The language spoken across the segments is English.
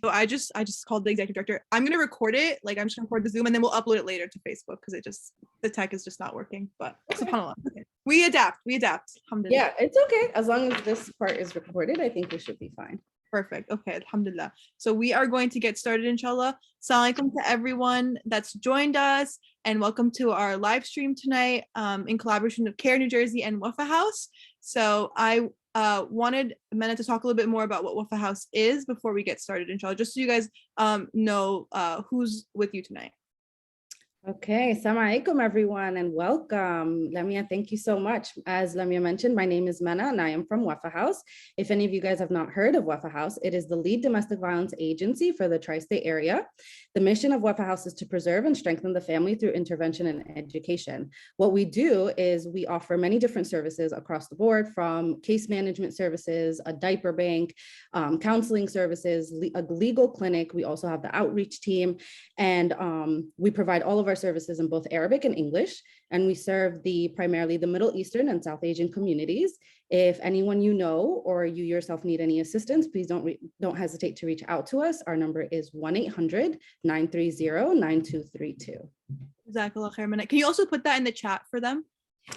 So I just called the executive director. I'm gonna record it, like I'm just gonna record the Zoom and then we'll upload it later to Facebook because the tech is just not working. But subhanAllah. Okay. We adapt. Alhamdulillah. Yeah, it's okay. As long as this part is recorded, I think we should be fine. Perfect. Okay, alhamdulillah. So we are going to get started, inshallah. Assalamu alaikum to everyone that's joined us, and welcome to our live stream tonight in collaboration with CAIR-NJ and Wafa House. So I wanted Mena to talk a little bit more about what Wafa House is before we get started, inshallah, just so you guys know who's with you tonight. Okay, assalamu alaikum everyone and welcome. Lamia, thank you so much. As Lamia mentioned, my name is Mena and I am from Wafa House. If any of you guys have not heard of Wafa House, it is the lead domestic violence agency for the tri-state area. The mission of Wafa House is to preserve and strengthen the family through intervention and education. What we do is we offer many different services across the board, from case management services, a diaper bank, counseling services, a legal clinic. We also have the outreach team, and we provide all of our services in both Arabic and English, and we serve primarily the Middle Eastern and South Asian communities. If anyone you know or you yourself need any assistance, please don't hesitate to reach out to us. Our number is 1-800-930-9232. Jazakallah khair, Mena. Can you also put that in the chat for them?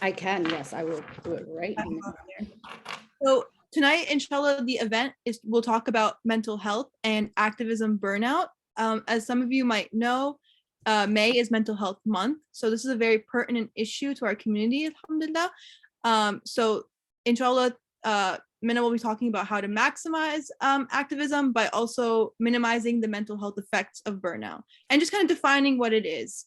I can, yes, I will do it right now. So tonight, inshallah, the event we'll talk about mental health and activism burnout. As some of you might know, May is Mental Health Month, so this is a very pertinent issue to our community, alhamdulillah. So inshallah, Mena will be talking about how to maximize activism by also minimizing the mental health effects of burnout and just kind of defining what it is.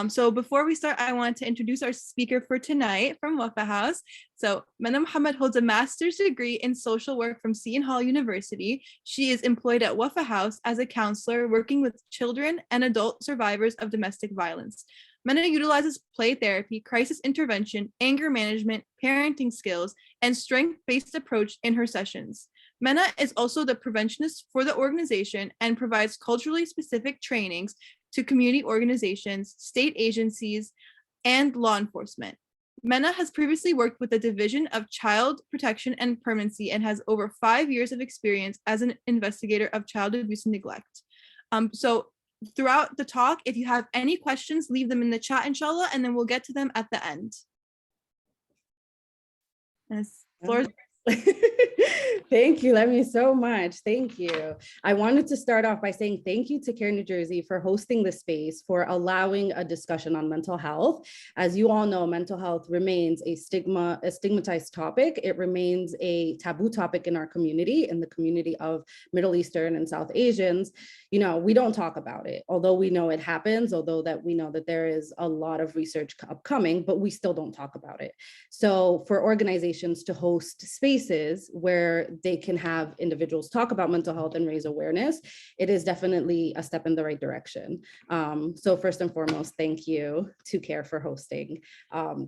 So before we start, I wanted to introduce our speaker for tonight from Wafa House. So Mena Mohamed holds a master's degree in social work from Seton Hall University. She is employed at Wafa House as a counselor working with children and adult survivors of domestic violence. Mena utilizes play therapy, crisis intervention, anger management, parenting skills, and strength-based approach in her sessions. Mena is also the preventionist for the organization and provides culturally specific trainings to community organizations, state agencies, and law enforcement. Mena has previously worked with the Division of Child Protection and Permanency and has over 5 years of experience as an investigator of child abuse and neglect. So throughout the talk, if you have any questions, leave them in the chat, inshallah, and then we'll get to them at the end. Yes, floor is Thank you, Lemmy, so much. Thank you. I wanted to start off by saying thank you to CAIR-NJ for hosting this space, for allowing a discussion on mental health. As you all know, mental health remains a stigmatized topic. It remains a taboo topic in our community, in the community of Middle Eastern and South Asians. You know, we don't talk about it, although we know it happens, although that we know that there is a lot of research upcoming, but we still don't talk about it. So for organizations to host spaces where they can have individuals talk about mental health and raise awareness, it is definitely a step in the right direction. So first and foremost, thank you to CAIR for hosting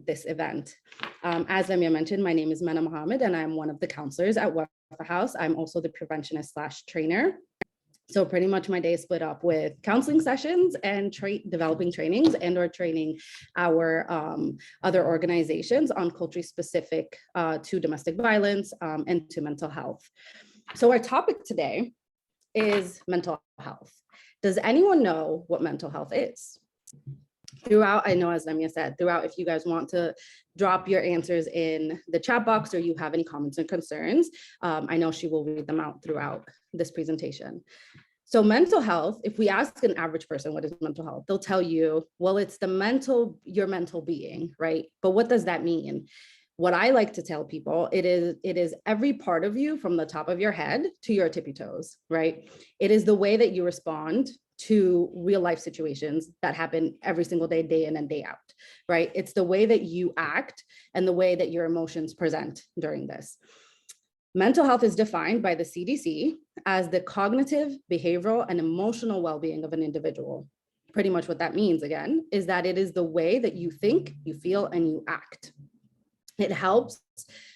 this event. As Lamia mentioned, my name is Mena Mohamed and I'm one of the counselors at Wafa House. I'm also the preventionist/trainer. So pretty much my day is split up with counseling sessions and developing trainings and or training our other organizations on culturally specific to domestic violence and to mental health. So our topic today is mental health. Does anyone know what mental health is? Throughout, I know as Lamia said, throughout, if you guys want to drop your answers in the chat box or you have any comments and concerns, I know she will read them out throughout this presentation. So mental health, if we ask an average person what is mental health, they'll tell you, well, it's your mental being, right? But what does that mean? What I like to tell people, it is every part of you from the top of your head to your tippy toes, right? It is the way that you respond to real life situations that happen every single day, day in and day out, right? It's the way that you act and the way that your emotions present during this. Mental health is defined by the CDC as the cognitive, behavioral, and emotional well-being of an individual. Pretty much what that means, again, is that it is the way that you think, you feel, and you act. It helps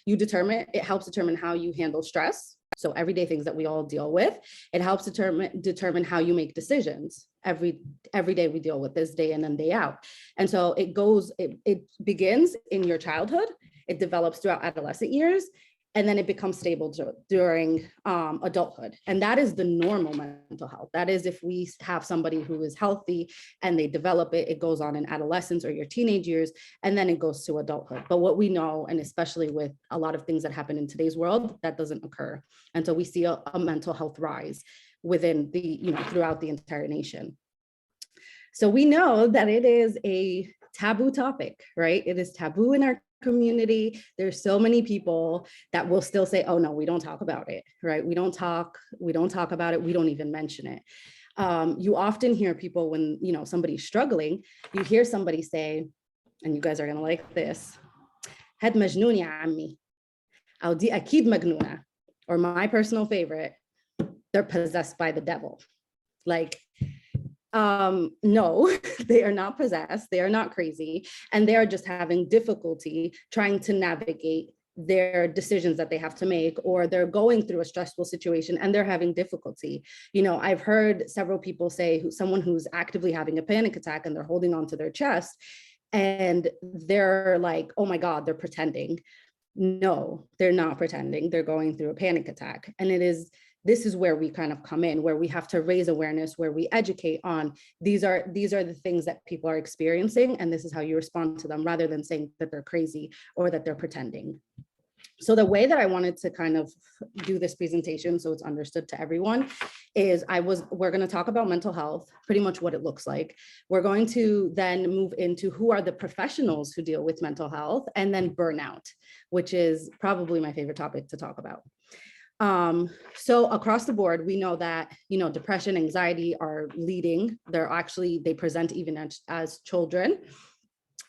determine how you handle stress. So everyday things that we all deal with. It helps determine how you make decisions. Every day we deal with this day in and day out. And so it begins in your childhood. It develops throughout adolescent years. and then it becomes stable during adulthood. And that is the normal mental health. That is if we have somebody who is healthy and they develop it, it goes on in adolescence or your teenage years, and then it goes to adulthood. But what we know, and especially with a lot of things that happen in today's world, that doesn't occur. And so we see a mental health rise within the, throughout the entire nation. So we know that it is a taboo topic, right? It is taboo in our community. There's so many people that will still say, oh no, we don't talk about it, right? We don't talk about it. We don't even mention it. You often hear people when, somebody's struggling, you hear somebody say, and you guys are gonna like this, had majnoon ya ammi, أو دي أكيد مجنونة, or my personal favorite, they're possessed by the devil. Like, no, they are not possessed, they are not crazy, and they are just having difficulty trying to navigate their decisions that they have to make, or they're going through a stressful situation and they're having difficulty. I've heard several people say, someone who's actively having a panic attack and they're holding on to their chest and they're like, oh my God, they're pretending. No, they're not pretending. They're going through a panic attack. And this is where we kind of come in, where we have to raise awareness, where we educate on these are the things that people are experiencing, and this is how you respond to them, rather than saying that they're crazy or that they're pretending. So the way that I wanted to kind of do this presentation so it's understood to everyone is we're going to talk about mental health, pretty much what it looks like. We're going to then move into who are the professionals who deal with mental health, and then burnout, which is probably my favorite topic to talk about. So across the board, we know that, depression, anxiety are leading. They present even as children.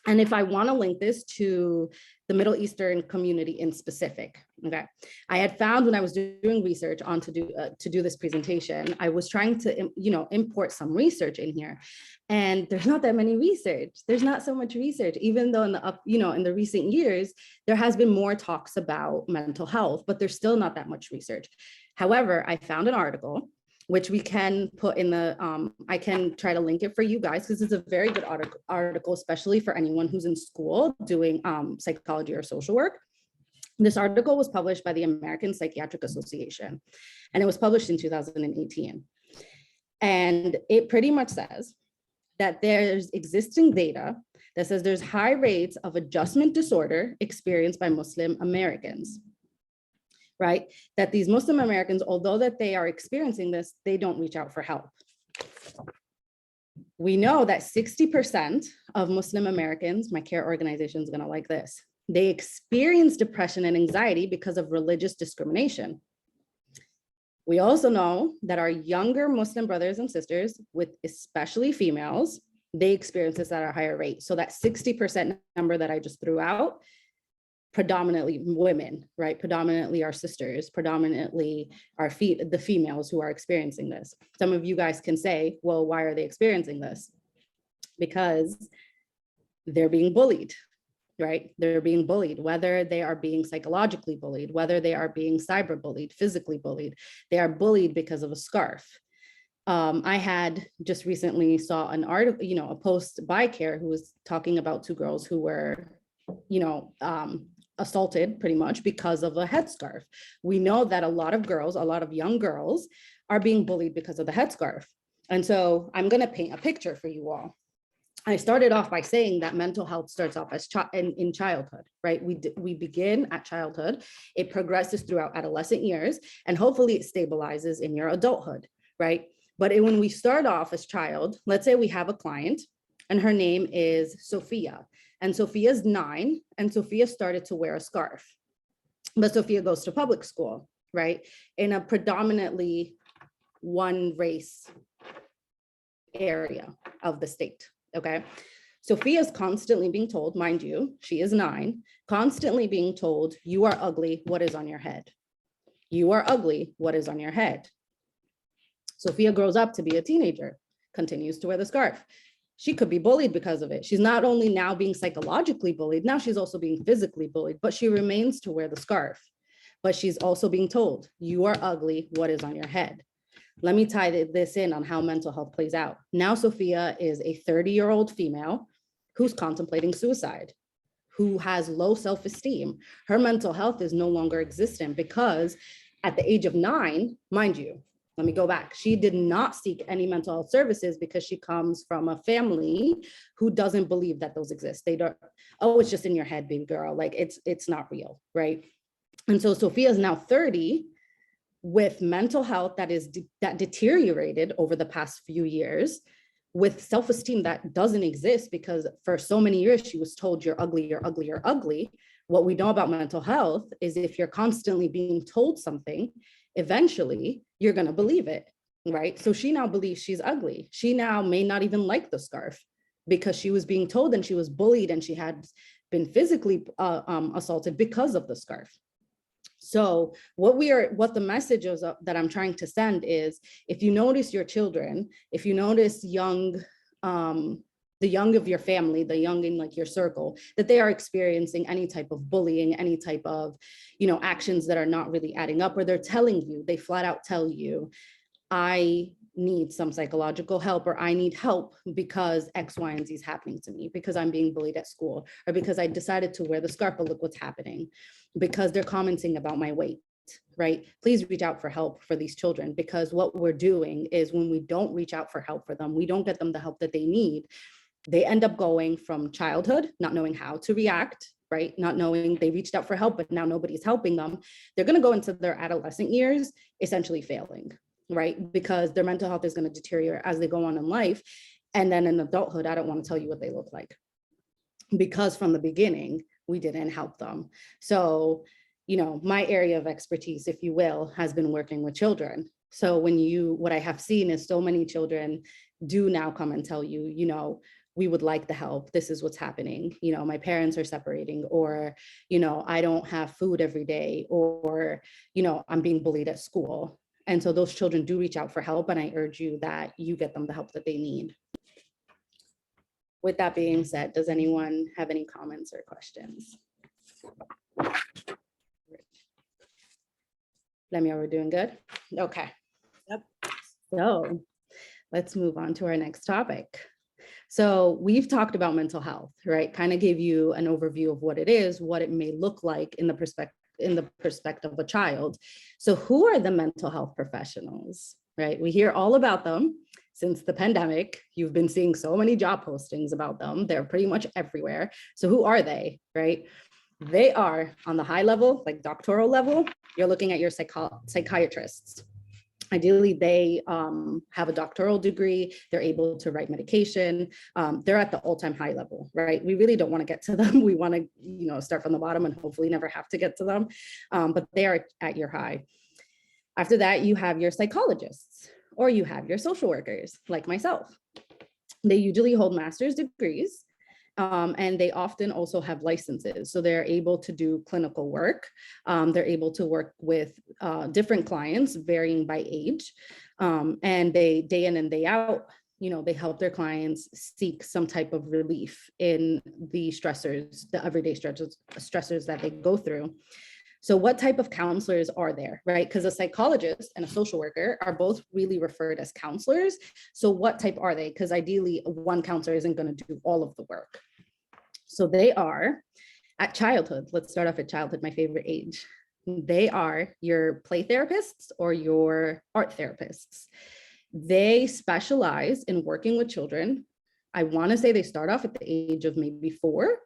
And if I want to link this to the Middle Eastern community in specific, okay, I had found when I was doing research to do this presentation, I was trying to, import some research in here, and there's not that many research. There's not so much research, even though in the recent years, there has been more talks about mental health, but there's still not that much research. However, I found an article which we can put in I can try to link it for you guys, because it's a very good article, especially for anyone who's in school doing psychology or social work. This article was published by the American Psychiatric Association, and it was published in 2018. And it pretty much says that there's existing data that says there's high rates of adjustment disorder experienced by Muslim Americans. Right? That these Muslim Americans, although that they are experiencing this, they don't reach out for help. We know that 60% of Muslim Americans, my CAIR organization is gonna like this, they experience depression and anxiety because of religious discrimination. We also know that our younger Muslim brothers and sisters, with especially females, they experience this at a higher rate. So that 60% number that I just threw out, predominantly women, right? Predominantly our sisters, predominantly the females who are experiencing this. Some of you guys can say, well, why are they experiencing this? Because they're being bullied, right? They're being bullied, whether they are being psychologically bullied, whether they are being cyber bullied, physically bullied, they are bullied because of a scarf. I had just recently saw an article, a post by CAIR who was talking about two girls who were, assaulted pretty much because of a headscarf. We know that a lot of young girls are being bullied because of the headscarf. And so I'm going to paint a picture for you all. I started off by saying that mental health starts off as in childhood, right? We begin at childhood, it progresses throughout adolescent years, and hopefully it stabilizes in your adulthood, right? But when we start off as child, let's say we have a client and her name is Sophia. And Sophia's 9, and Sophia started to wear a scarf. But Sophia goes to public school, right? In a predominantly one race area of the state, okay? Sophia's constantly being told, mind you, she is 9, constantly being told, you are ugly, what is on your head? You are ugly, what is on your head? Sophia grows up to be a teenager, continues to wear the scarf. She could be bullied because of it. She's not only now being psychologically bullied, now she's also being physically bullied, but she remains to wear the scarf. But she's also being told, you are ugly, what is on your head? Let me tie this in on how mental health plays out. Now Sophia is a 30-year-old female who's contemplating suicide, who has low self-esteem. Her mental health is no longer existent because at the age of 9, mind you, let me go back. She did not seek any mental health services because she comes from a family who doesn't believe that those exist. They don't, oh, it's just in your head, baby girl. Like it's not real, right? And so Sophia is now 30 with mental health that deteriorated over the past few years, with self-esteem that doesn't exist because for so many years she was told you're ugly, you're ugly, you're ugly. What we know about mental health is if you're constantly being told something, eventually you're going to believe it, right? So she now believes she's ugly. She now may not even like the scarf because she was being told, and she was bullied, and she had been physically assaulted because of the scarf. So what the message is that I'm trying to send is, if you notice your children, if you notice the young of your family, the young in like your circle, that they are experiencing any type of bullying, any type of, actions that are not really adding up, or they're telling you, they flat out tell you, I need some psychological help, or I need help because X, Y, and Z is happening to me, because I'm being bullied at school, or because I decided to wear the scarf, but look what's happening, because they're commenting about my weight, right? Please reach out for help for these children, because what we're doing is when we don't reach out for help for them, we don't get them the help that they need, they end up going from childhood, not knowing how to react, right? Not knowing they reached out for help, but now nobody's helping them. They're going to go into their adolescent years, essentially failing, right? Because their mental health is going to deteriorate as they go on in life. And then in adulthood, I don't want to tell you what they look like, because from the beginning, we didn't help them. So, my area of expertise, if you will, has been working with children. So what I have seen is so many children do now come and tell you, we would like the help. This is what's happening. My parents are separating, or, I don't have food every day, or, I'm being bullied at school. And so those children do reach out for help. And I urge you that you get them the help that they need. With that being said, does anyone have any comments or questions? Lemia, we're doing good? Okay. Yep. So let's move on to our next topic. So we've talked about mental health, right? Kind of gave you an overview of what it is, what it may look like in the perspective of a child. So who are the mental health professionals, right? We hear all about them. Since the pandemic, you've been seeing so many job postings about them. They're pretty much everywhere. So who are they, right? They are on the high level, like doctoral level, you're looking at your psychiatrists. Ideally, they have a doctoral degree, they're able to write medication, they're at the all-time high level, right? We really don't want to get to them. We want to, start from the bottom and hopefully never have to get to them, but they are at your high. After that, you have your psychologists, or you have your social workers, like myself. They usually hold master's degrees, and they often also have licenses. So they're able to do clinical work. They're able to work with different clients, varying by age. And they, day in and day out, they help their clients seek some type of relief in the stressors, the everyday stressors that they go through. So what type of counselors are there, right? Because a psychologist and a social worker are both really referred as counselors. So what type are they? Because ideally, one counselor isn't going to do all of the work. So they are at childhood. Let's start off at childhood, my favorite age. They are your play therapists or your art therapists. They specialize in working with children. I want to say they start off at the age of maybe 4,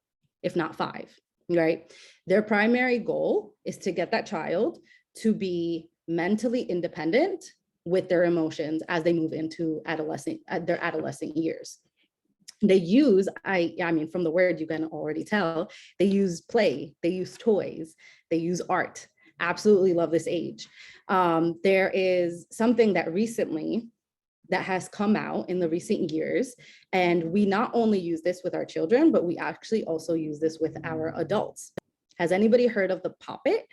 if not 5. Right? Their primary goal is to get that child to be mentally independent with their emotions as they move into their adolescent years. They use, I mean, from the word you can already tell, they use play, they use toys, they use art. Absolutely love this age. There is something that has come out in the recent years. And we not only use this with our children, but we actually also use this with our adults. Has anybody heard of the Poppet?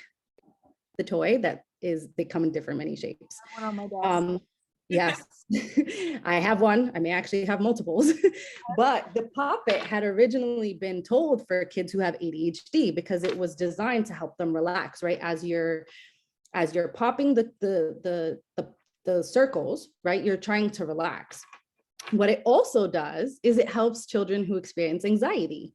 The toy they come in different many shapes. One on my desk. Yes, I have one. I may actually have multiples, but the Poppet had originally been told for kids who have ADHD because it was designed to help them relax, right? As you're popping the circles, right? You're trying to relax. What it also does is it helps children who experience anxiety.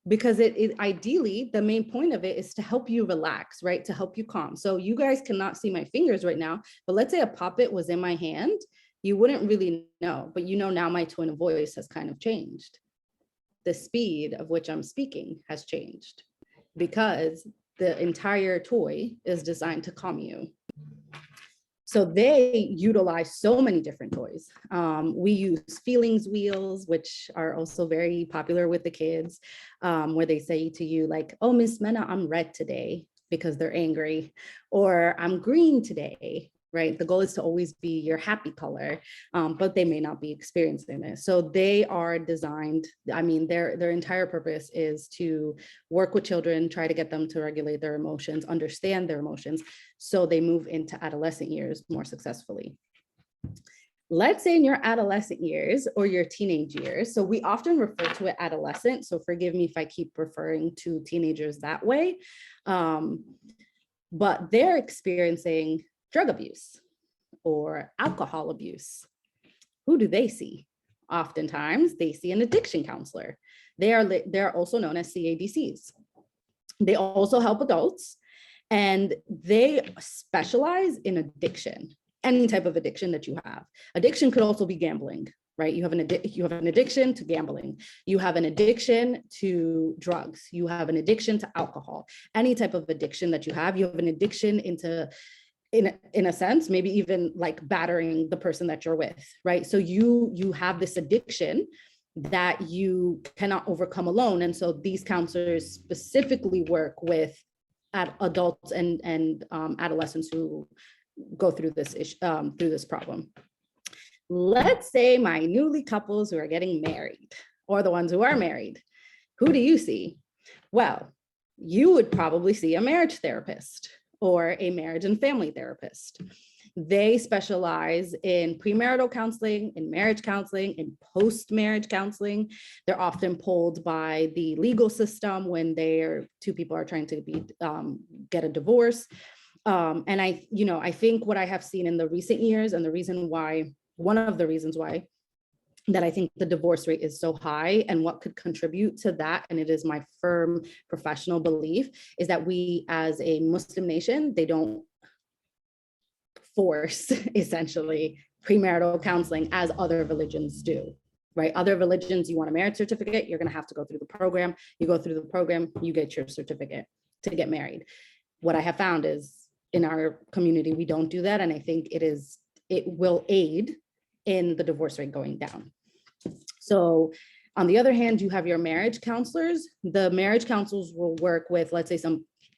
because it ideally, the main point of it is to help you relax, right? To help you calm. So you guys cannot see my fingers right now, but let's say a puppet was in my hand, you wouldn't really know, but you know now my tone of voice has kind of changed. The speed of which I'm speaking has changed because the entire toy is designed to calm you. So they utilize so many different toys. We use feelings wheels, which are also very popular with the kids, where they say to you like, oh, Miss Mena, I'm red today, because they're angry, or I'm green today, right? The goal is to always be your happy color, but they may not be experiencing this. So they are designed, I mean, their entire purpose is to work with children, try to get them to regulate their emotions, understand their emotions, so they move into adolescent years more successfully. Let's say in your adolescent years or your teenage years, so we often refer to it adolescent, so forgive me if I keep referring to teenagers that way, but they're experiencing drug abuse or alcohol abuse. Who do they see? Oftentimes they see an addiction counselor. They're also known as CADCs. They also help adults, and they specialize in addiction, any type of addiction that you have. Addiction could also be gambling, right? You have an addiction to gambling. You have an addiction to drugs. You have an addiction to alcohol. Any type of addiction that you have an addiction into, in a sense, maybe even like battering the person that you're with, right? So you have this addiction that you cannot overcome alone. And so these counselors specifically work with adults and adolescents who go through this problem. Let's say my newly couples who are getting married, or the ones who are married. Who do you see? Well, you would probably see a marriage therapist or a marriage and family therapist. They specialize in premarital counseling, in marriage counseling, in post-marriage counseling. They're often pulled by the legal system when two people are trying to get a divorce. And I think what I have seen in the recent years, and one of the reasons why that I think the divorce rate is so high, and what could contribute to that, and it is my firm professional belief, is that we as a Muslim nation, they don't force essentially premarital counseling as other religions do, right? Other religions, you want a marriage certificate, you're gonna have to go through the program. You go through the program, you get your certificate to get married. What I have found is in our community, we don't do that. And I think it will aid in the divorce rate going down. So on the other hand, you have your marriage counselors. The marriage counselors will work with, let's say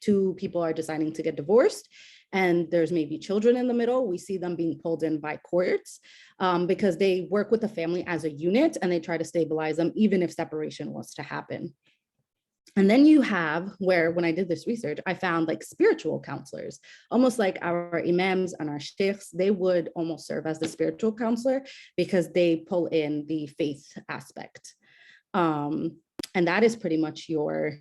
two people are deciding to get divorced, and there's maybe children in the middle. We see them being pulled in by courts because they work with the family as a unit, and they try to stabilize them even if separation was to happen. And then you have where, when I did this research, I found like spiritual counselors, almost like our imams and our sheikhs. They would almost serve as the spiritual counselor because they pull in the faith aspect. And that is pretty much your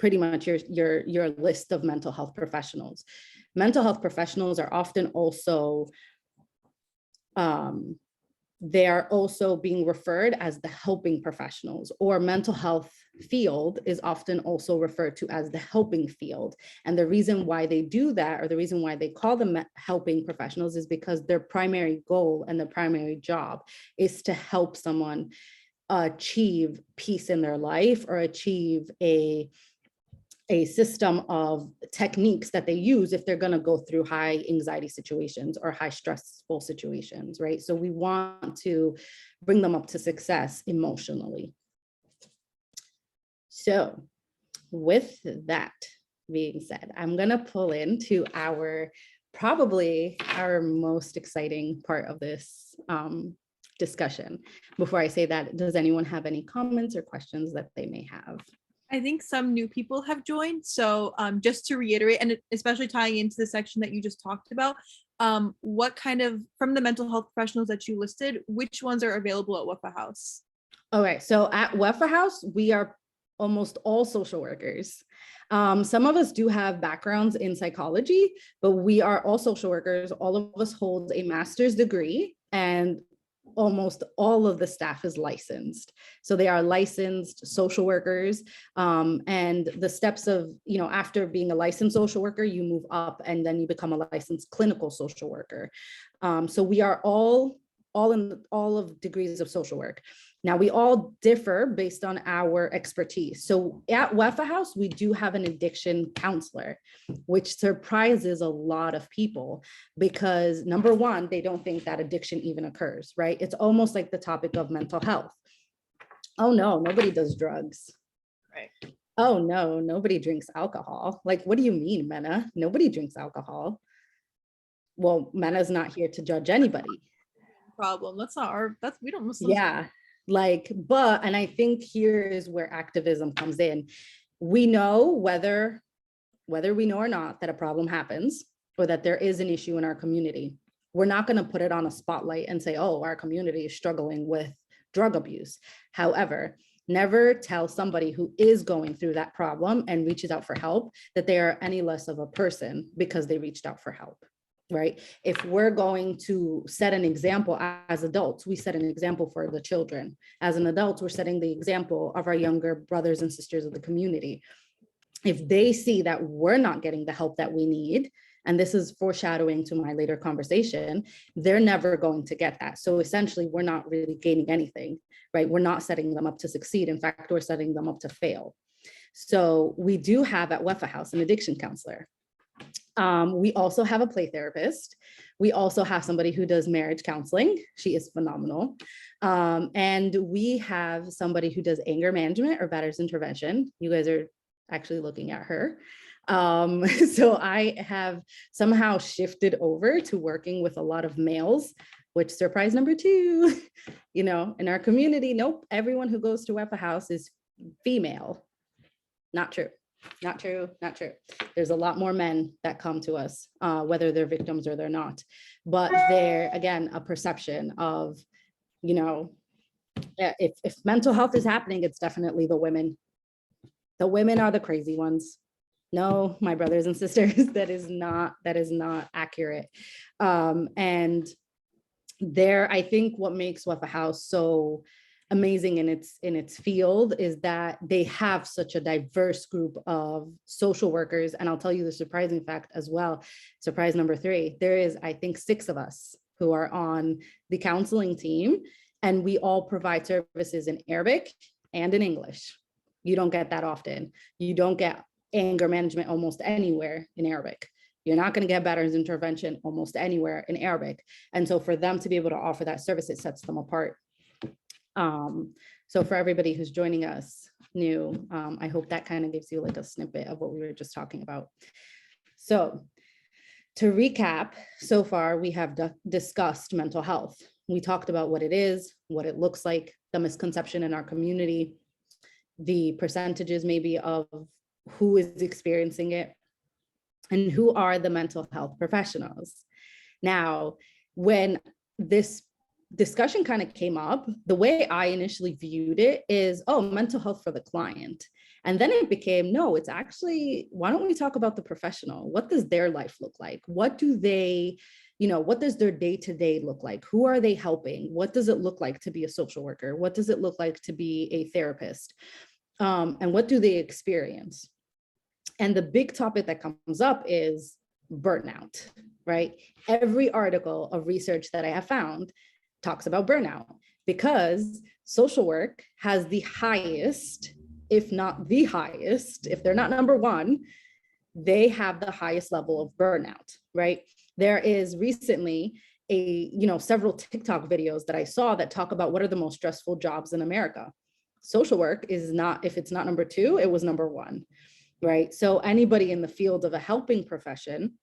list of mental health professionals. Mental health professionals are often also, they are also being referred as the helping professionals, or mental health field is often also referred to as the helping field. And the reason why they do that, or the reason why they call them helping professionals, is because their primary goal and their primary job is to help someone achieve peace in their life, or achieve a system of techniques that they use if they're going to go through high anxiety situations or high stressful situations, right? So we want to bring them up to success emotionally. So with that being said, I'm going to pull into probably our most exciting part of this discussion. Before I say that, does anyone have any comments or questions that they may have? I think some new people have joined. So just to reiterate, and especially tying into the section that you just talked about, what kind of, from the mental health professionals that you listed, which ones are available at Wafa House? Okay, so at Wafa House, we are almost all social workers. Some of us do have backgrounds in psychology, but we are all social workers. All of us hold a master's degree, and almost all of the staff is licensed. So they are licensed social workers. And the steps of, after being a licensed social worker, you move up and then you become a licensed clinical social worker. So we are all in all of degrees of social work. Now, we all differ based on our expertise. So at Wafa House, we do have an addiction counselor, which surprises a lot of people because number one, they don't think that addiction even occurs, right? It's almost like the topic of mental health. Oh no, nobody does drugs. Right. Oh no, nobody drinks alcohol. Like, what do you mean, Mena? Nobody drinks alcohol. Well, Mena's not here to judge anybody. Problem. We don't Muslims. Yeah. And I think here is where activism comes in. We know whether we know or not that a problem happens or that there is an issue in our community. We're not going to put it on a spotlight and say, oh, our community is struggling with drug abuse. However, never tell somebody who is going through that problem and reaches out for help that they are any less of a person because they reached out for help. Right? If we're going to set an example as adults, we set an example for the children. As an adult, we're setting the example of our younger brothers and sisters of the community. If they see that we're not getting the help that we need, and this is foreshadowing to my later conversation, they're never going to get that. So essentially, we're not really gaining anything, right? We're not setting them up to succeed. In fact, we're setting them up to fail. So we do have at Wafa House an addiction counselor. We also have a play therapist. We also have somebody who does marriage counseling. She is phenomenal. And we have somebody who does anger management or batter's intervention. You guys are actually looking at her. So I have somehow shifted over to working with a lot of males, which surprise number two, in our community, nope, everyone who goes to Wafa House is female. Not true. Not true, not true. There's a lot more men that come to us, whether they're victims or they're not. But they're, again, a perception of, if mental health is happening, it's definitely the women. The women are the crazy ones. No, my brothers and sisters, that is not accurate. And I think what makes Wafa House so amazing in its field is that they have such a diverse group of social workers. And I'll tell you the surprising fact as well. Surprise number 3, there is, I think, 6 of us who are on the counseling team, and we all provide services in Arabic and in English. You don't get that often. You don't get anger management almost anywhere in Arabic. You're not going to get batter's intervention almost anywhere in Arabic. And so for them to be able to offer that service, it sets them apart. So for everybody who's joining us new, I hope that kind of gives you like a snippet of what we were just talking about. So to recap, so far we have discussed mental health. We talked about what it is, what it looks like, the misconception in our community, the percentages maybe of who is experiencing it, and who are the mental health professionals. Now, when this discussion kind of came up, the way I initially viewed it is, oh, mental health for the client. And then it became, no, it's actually, why don't we talk about the professional? What does their life look like? What do they, what does their day-to-day look like? Who are they helping? What does it look like to be a social worker? What does it look like to be a therapist? And what do they experience? And the big topic that comes up is burnout, right? Every article of research that I have found talks about burnout because social work has the highest, if not the highest, if they're not number one, they have the highest level of burnout, right? There is recently several TikTok videos that I saw that talk about what are the most stressful jobs in America. Social work is not, if it's not number 2, it was number 1, right? So anybody in the field of a helping profession,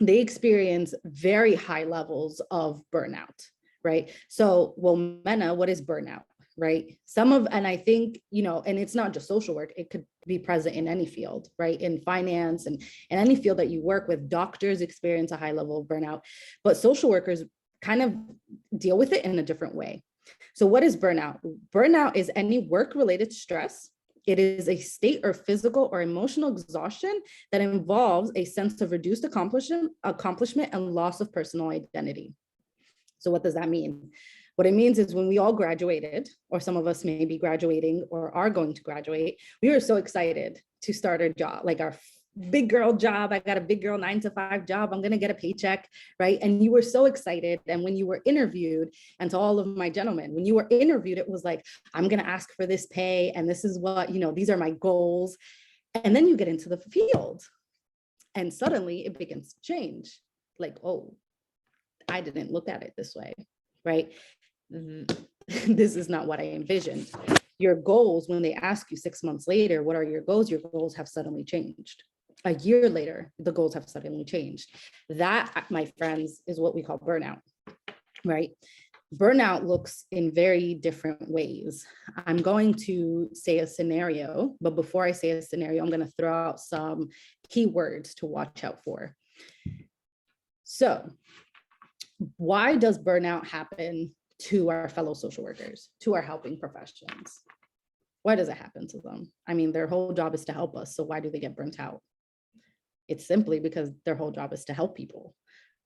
they experience very high levels of burnout, right? So, well, Mena, what is burnout, right? And I think, and it's not just social work, it could be present in any field, right? In finance and in any field that you work with, doctors experience a high level of burnout, but social workers kind of deal with it in a different way. So what is burnout? Burnout is any work-related stress. It is a state or physical or emotional exhaustion that involves a sense of reduced accomplishment and loss of personal identity. So what does that mean? What it means is when we all graduated, or some of us may be graduating or are going to graduate, we were so excited to start our job, like our big girl job. I got a big girl 9-to-5 job. I'm going to get a paycheck, right? And you were so excited. And when you were interviewed, and to all of my gentlemen, when you were interviewed, it was like, I'm going to ask for this pay. And this is what, these are my goals. And then you get into the field and suddenly it begins to change. Like, oh, I didn't look at it this way, right? This is not what I envisioned. Your goals, when they ask you 6 months later, what are your goals have suddenly changed. A year later, the goals have suddenly changed. That, my friends, is what we call burnout, right? Burnout looks in very different ways. I'm going to say a scenario, but before I say a scenario, I'm going to throw out some keywords to watch out for. So, why does burnout happen to our fellow social workers, to our helping professions? Why does it happen to them? I mean, their whole job is to help us. So why do they get burnt out? It's simply because their whole job is to help people,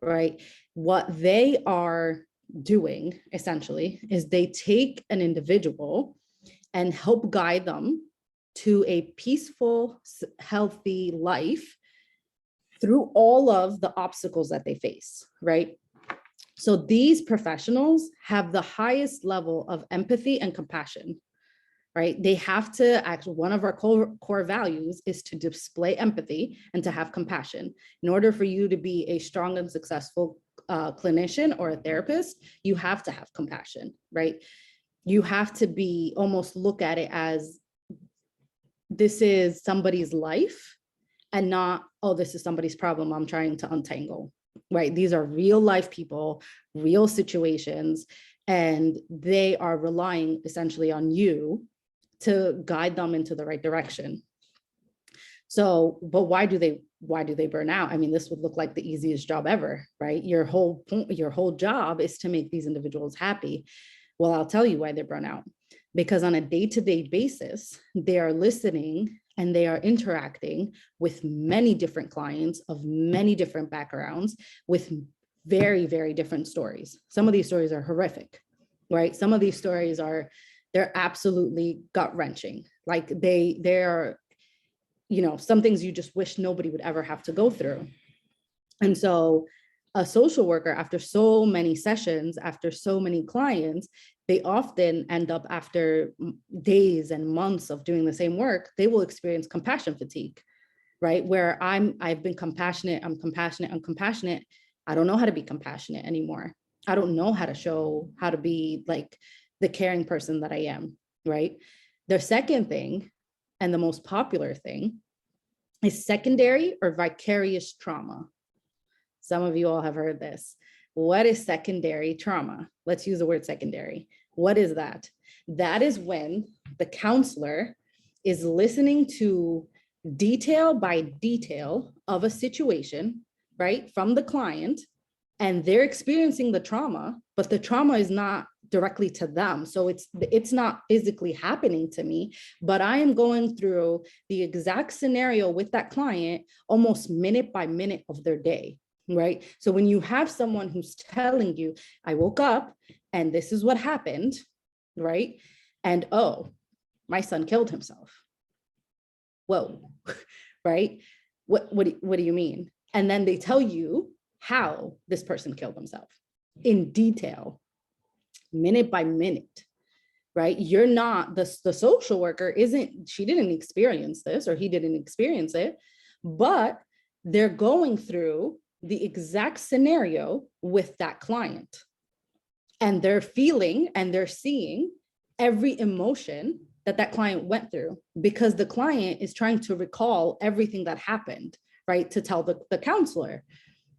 right? What they are doing essentially is they take an individual and help guide them to a peaceful, healthy life through all of the obstacles that they face, right? So these professionals have the highest level of empathy and compassion, right? They have to actually, one of our core values is to display empathy and to have compassion. In order for you to be a strong and successful clinician or a therapist, you have to have compassion, right? You have to be, almost look at it as this is somebody's life and not, oh, this is somebody's problem I'm trying to untangle, right? These are real life people, real situations, and they are relying essentially on you to guide them into the right direction. So, but why do they burn out? I mean, this would look like the easiest job ever, right? Your whole job is to make these individuals happy. Well, I'll tell you why they burn out. Because on a day-to-day basis, they are listening and they are interacting with many different clients of many different backgrounds with very, very different stories. Some of these stories are horrific, right? Some of these stories they're absolutely gut-wrenching. Like they're, some things you just wish nobody would ever have to go through. And so a social worker, after so many sessions, after so many clients, they often end up, after days and months of doing the same work, they will experience compassion fatigue, right? Where I've been compassionate, I'm compassionate. I don't know how to be compassionate anymore. I don't know how to be like the caring person that I am, right? The second thing, and the most popular thing, is secondary or vicarious trauma. Some of you all have heard this. What is secondary trauma? Let's use the word secondary. What is that? That is when the counselor is listening to detail by detail of a situation, right, from the client, and they're experiencing the trauma, but the trauma is not directly to them. So it's not physically happening to me, but I am going through the exact scenario with that client almost minute by minute of their day, right? So when you have someone who's telling you, I woke up and this is what happened, right? And oh, my son killed himself. Whoa, right? What do you mean? And then they tell you how this person killed himself in detail, minute by minute, right? You're not, the social worker she didn't experience this, or he didn't experience it, but they're going through the exact scenario with that client. And they're feeling and they're seeing every emotion that client went through, because the client is trying to recall everything that happened, right? To tell the counselor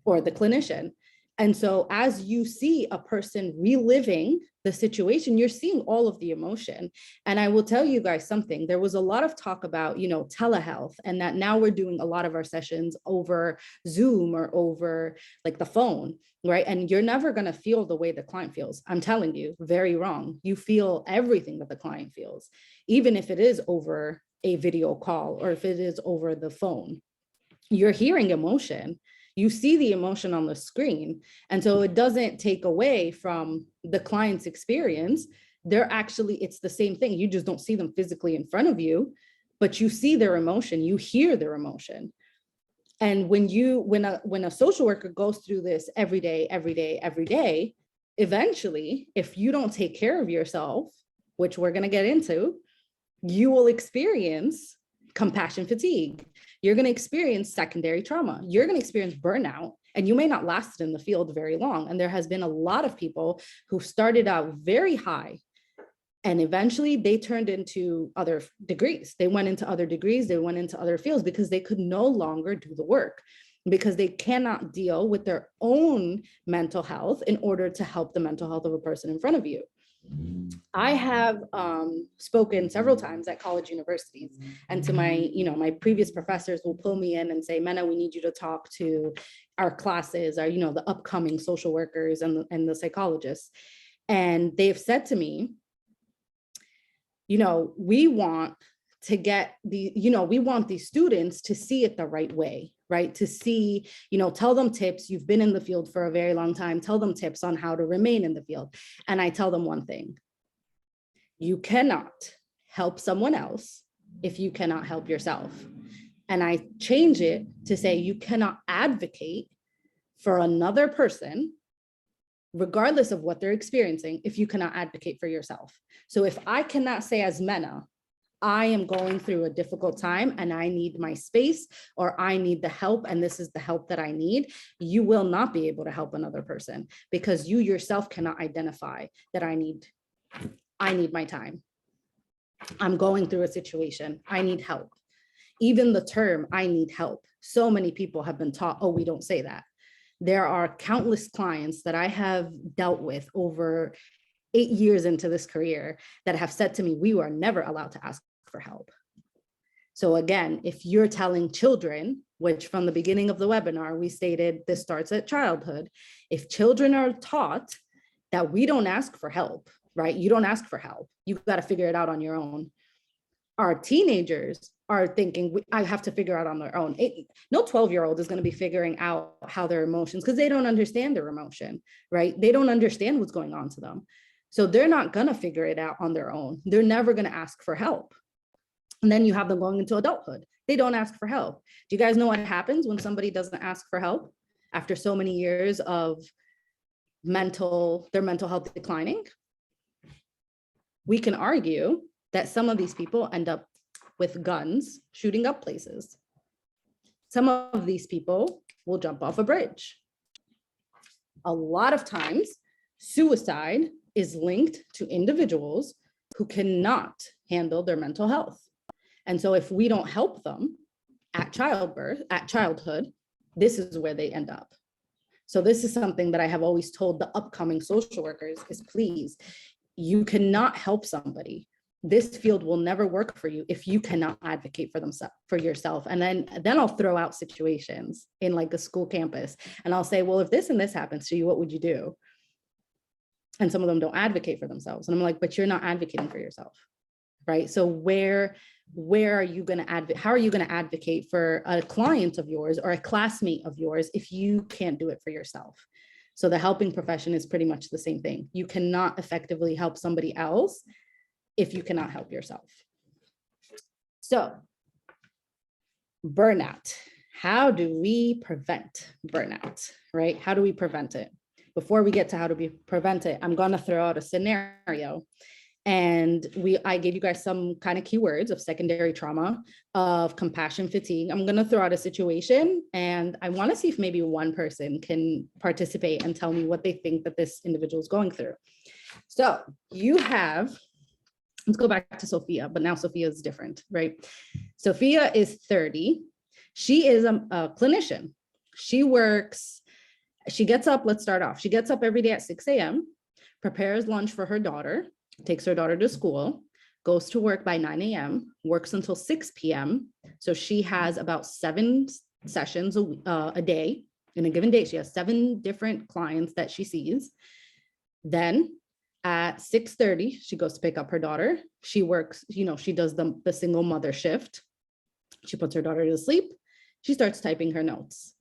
or the clinician. And so as you see a person reliving the situation, you're seeing all of the emotion. And I will tell you guys something. There was a lot of talk about, telehealth, and that now we're doing a lot of our sessions over Zoom or over like the phone, right? And you're never going to feel the way the client feels. I'm telling you, very wrong. You feel everything that the client feels, even if it is over a video call or if it is over the phone. You're hearing emotion. You see the emotion on the screen. And so it doesn't take away from the client's experience. It's the same thing. You just don't see them physically in front of you, but you see their emotion, you hear their emotion. And when a social worker goes through this every day, eventually, if you don't take care of yourself, which we're going to get into, you will experience compassion fatigue. You're going to experience secondary trauma. You're going to experience burnout, and you may not last in the field very long. And there has been a lot of people who started out very high, and eventually they turned into other degrees. They went into other degrees. They went into other fields because they could no longer do the work, because they cannot deal with their own mental health in order to help the mental health of a person in front of you. I have spoken several times at college universities, and to my previous professors will pull me in and say, Mena, we need you to talk to our classes, the upcoming social workers and the psychologists. And they've said to me, we want these students to see it the right way, right? To see, tell them tips. You've been in the field for a very long time. Tell them tips on how to remain in the field. And I tell them one thing: you cannot help someone else if you cannot help yourself. And I change it to say, you cannot advocate for another person, regardless of what they're experiencing, if you cannot advocate for yourself. So if I cannot say as Mena, I am going through a difficult time and I need my space, or I need the help, and this is the help that I need, you will not be able to help another person, because you yourself cannot identify that I need my time. I'm going through a situation. I need help. Even the term I need help, so many people have been taught, oh, we don't say that. There are countless clients that I have dealt with over 8 years into this career that have said to me, we were never allowed to ask for help. So again, if you're telling children, which from the beginning of the webinar, we stated this starts at childhood. If children are taught that we don't ask for help, right? You don't ask for help. You've got to figure it out on your own. Our teenagers are thinking, I have to figure out on their own. No 12-year-old is going to be figuring out how their emotions, because they don't understand their emotion, right? They don't understand what's going on to them. So they're not going to figure it out on their own. They're never going to ask for help. And then you have them going into adulthood. They don't ask for help. Do you guys know what happens when somebody doesn't ask for help after so many years of their mental health declining? We can argue that some of these people end up with guns shooting up places. Some of these people will jump off a bridge. A lot of times, suicide is linked to individuals who cannot handle their mental health. And so if we don't help them at childhood, this is where they end up. So this is something that I have always told the upcoming social workers is, please, you cannot help somebody. This field will never work for you if you cannot advocate for yourself. And then I'll throw out situations in like a school campus, and I'll say, well, if this and this happens to you, what would you do? And some of them don't advocate for themselves. And I'm like, but you're not advocating for yourself, right? So where are you going to advocate? How are you going to advocate for a client of yours or a classmate of yours if you can't do it for yourself? So the helping profession is pretty much the same thing. You cannot effectively help somebody else if you cannot help yourself. So burnout. How do we prevent burnout, right? How do we prevent it? Before we get to how to prevent it, I'm going to throw out a scenario. And I gave you guys some kind of keywords of secondary trauma, of compassion fatigue. I'm going to throw out a situation, and I want to see if maybe one person can participate and tell me what they think that this individual is going through. So let's go back to Sophia, but now Sophia is different, right? Sophia is 30. She is a clinician. She gets up, let's start off. She gets up every day at 6 a.m., prepares lunch for her daughter, takes her daughter to school, goes to work by 9 a.m., works until 6 p.m. So she has about 7 sessions a day. In a given day, she has 7 different clients that she sees. Then at 6:30, she goes to pick up her daughter. She works, she does the single mother shift. She puts her daughter to sleep. She starts typing her notes.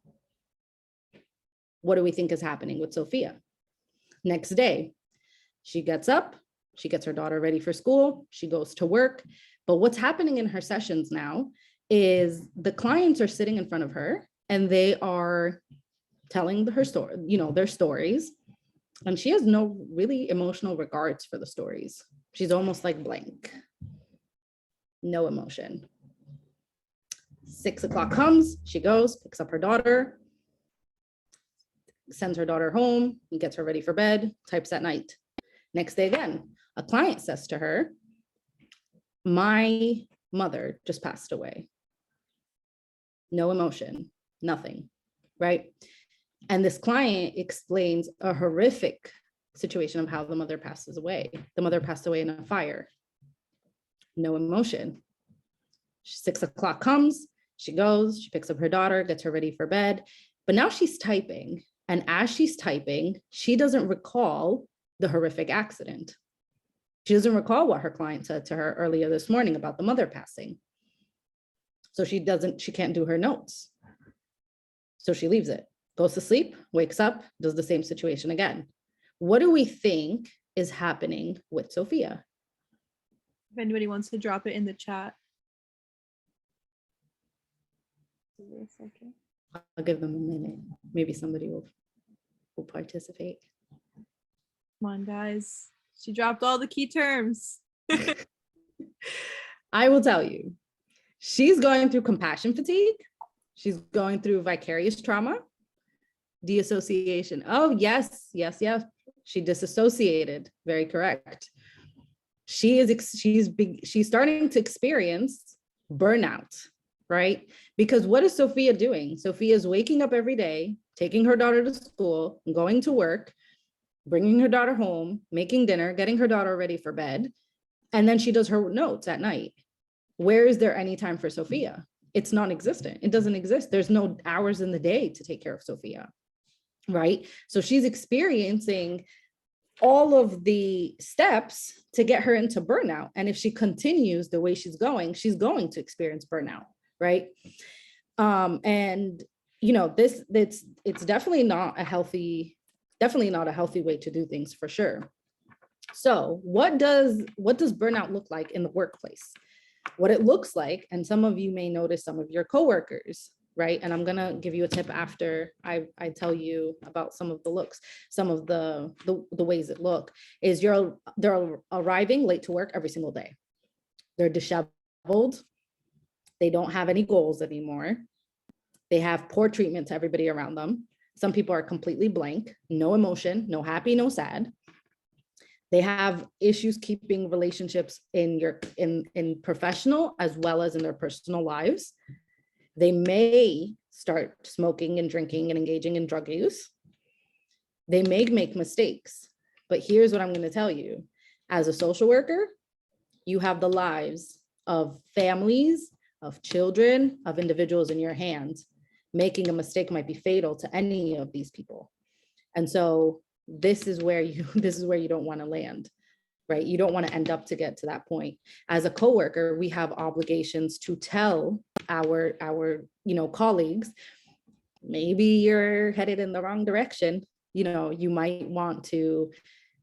What do we think is happening with Sophia? Next day, she gets up, she gets her daughter ready for school, she goes to work. But what's happening in her sessions now is the clients are sitting in front of her and they are telling her story, their stories. And she has no really emotional regards for the stories. She's almost like blank, no emotion. 6 o'clock comes, she goes, picks up her daughter, sends her daughter home, and gets her ready for bed, types at night. Next day again, a client says to her, my mother just passed away. No emotion, nothing, right? And this client explains a horrific situation of how the mother passes away. The mother passed away in a fire. No emotion. 6 o'clock comes, she goes, she picks up her daughter, gets her ready for bed. But now she's typing. And as she's typing, she doesn't recall the horrific accident. She doesn't recall what her client said to her earlier this morning about the mother passing. So she can't do her notes. So she leaves it, goes to sleep, wakes up, does the same situation again. What do we think is happening with Sophia? If anybody wants to drop it in the chat. I'll give them a minute. Maybe somebody will participate. Come on, guys. She dropped all the key terms. I will tell you, she's going through compassion fatigue. She's going through vicarious trauma, deassociation. Oh, yes. She disassociated. Very correct. She's starting to experience burnout, right? Because what is Sophia doing? Sophia is waking up every day, taking her daughter to school, going to work, bringing her daughter home, making dinner, getting her daughter ready for bed. And then she does her notes at night. Where is there any time for Sophia? It's non-existent. It doesn't exist. There's no hours in the day to take care of Sophia, right? So she's experiencing all of the steps to get her into burnout. And if she continues the way she's going to experience burnout, right? And it's definitely not a healthy way to do things, for sure. So what does burnout look like in the workplace? What it looks like, and some of you may notice some of your coworkers, right? And I'm gonna give you a tip after I tell you about some of the looks, some of the ways it look, is they're arriving late to work every single day. They're disheveled. They don't have any goals anymore. They have poor treatment to everybody around them. Some people are completely blank, no emotion, no happy, no sad. They have issues keeping relationships in professional as well as in their personal lives. They may start smoking and drinking and engaging in drug use. They may make mistakes, but here's what I'm going to tell you. As a social worker, you have the lives of families, of children, of individuals in your hands. Making a mistake might be fatal to any of these people. And so this is where you don't want to land, right? You don't want to end up to get to that point. As a coworker, we have obligations to tell our colleagues, maybe you're headed in the wrong direction. You might want to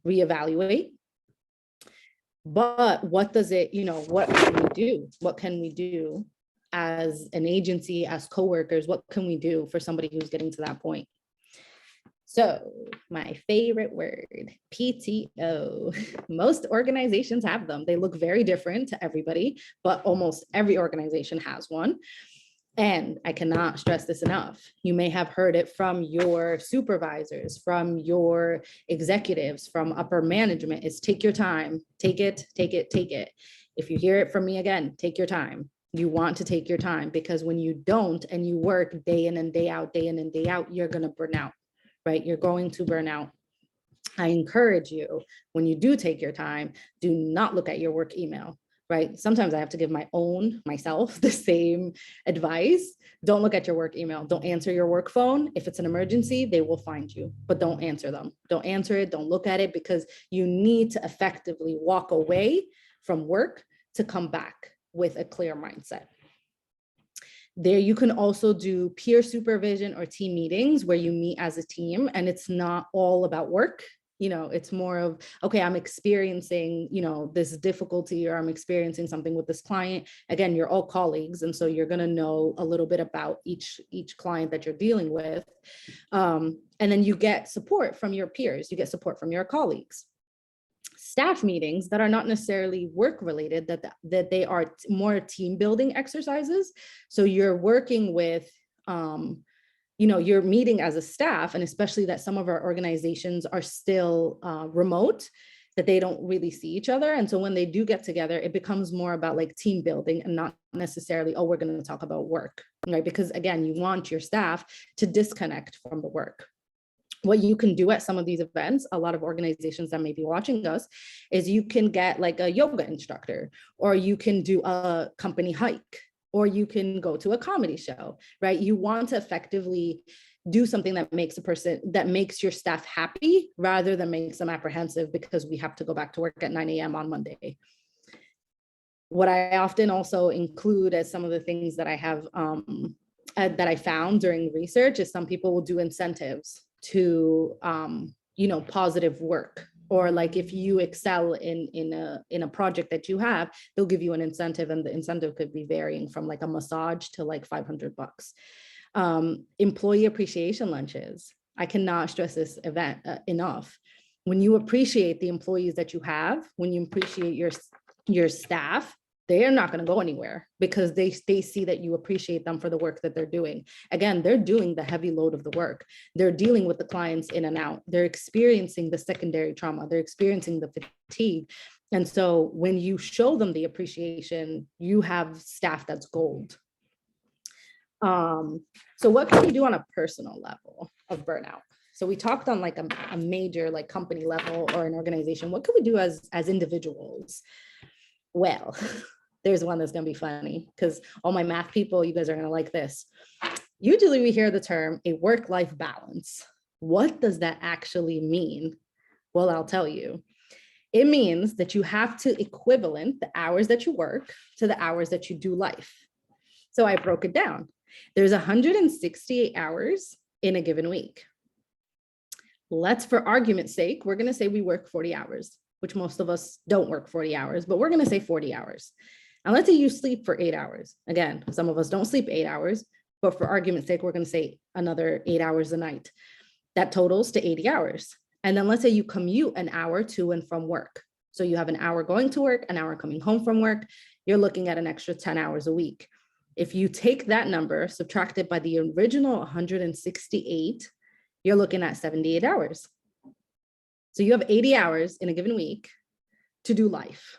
reevaluate. But what can we do? What can we do as an agency, as coworkers? What can we do for somebody who's getting to that point? So my favorite word, PTO. Most organizations have them. They look very different to everybody, but almost every organization has one. And I cannot stress this enough. You may have heard it from your supervisors, from your executives, from upper management, is take your time, take it. If you hear it from me again, take your time. You want to take your time, because when you don't and you work day in and day out, you're going to burn out, right? You're going to burn out. I encourage you, when you do take your time, do not look at your work email, right? Sometimes I have to give myself the same advice. Don't look at your work email. Don't answer your work phone. If it's an emergency, they will find you, but don't answer them. Don't answer it. Don't look at it, because you need to effectively walk away from work to come back with a clear mindset. There you can also do peer supervision or team meetings where you meet as a team, and it's not all about work. It's more of, okay, I'm experiencing, this difficulty, or I'm experiencing something with this client. Again, you're all colleagues, and so you're going to know a little bit about each client that you're dealing with. And then you get support from your peers, you get support from your colleagues. Staff meetings that are not necessarily work related, that they are more team building exercises. So you're working with, you're meeting as a staff, and especially that some of our organizations are still remote, that they don't really see each other. And so when they do get together, it becomes more about like team building and not necessarily, oh, we're going to talk about work, right? Because again, you want your staff to disconnect from the work. What you can do at some of these events, a lot of organizations that may be watching us, is you can get like a yoga instructor, or you can do a company hike, or you can go to a comedy show, right? You want to effectively do something that makes your staff happy, rather than makes them apprehensive because we have to go back to work at 9 a.m. on Monday. What I often also include as some of the things that I have, that I found during research, is some people will do incentives to, positive work. Or like if you excel in a project that you have, they'll give you an incentive, and the incentive could be varying from like a massage to like $500. Employee appreciation lunches. I cannot stress this event enough. When you appreciate the employees that you have, when you appreciate your staff, they're not going to go anywhere, because they see that you appreciate them for the work that they're doing. Again, they're doing the heavy load of the work. They're dealing with the clients in and out. They're experiencing the secondary trauma. They're experiencing the fatigue. And so when you show them the appreciation, you have staff that's gold. So what can we do on a personal level of burnout? So we talked on like a major like company level or an organization. What can we do as individuals? Well, there's one that's going to be funny, because all my math people, you guys are going to like this. Usually we hear the term a work-life balance. What does that actually mean? Well, I'll tell you. It means that you have to equivalent the hours that you work to the hours that you do life. So I broke it down. There's 168 hours in a given week. Let's, for argument's sake, we're going to say we work 40 hours, which most of us don't work 40 hours, but we're going to say 40 hours. And let's say you sleep for 8 hours. Again, some of us don't sleep 8 hours, but for argument's sake, we're going to say another 8 hours a night. That totals to 80 hours. And then let's say you commute an hour to and from work. So you have an hour going to work, an hour coming home from work. You're looking at an extra 10 hours a week. If you take that number, subtract it by the original 168, you're looking at 78 hours. So you have 80 hours in a given week to do life,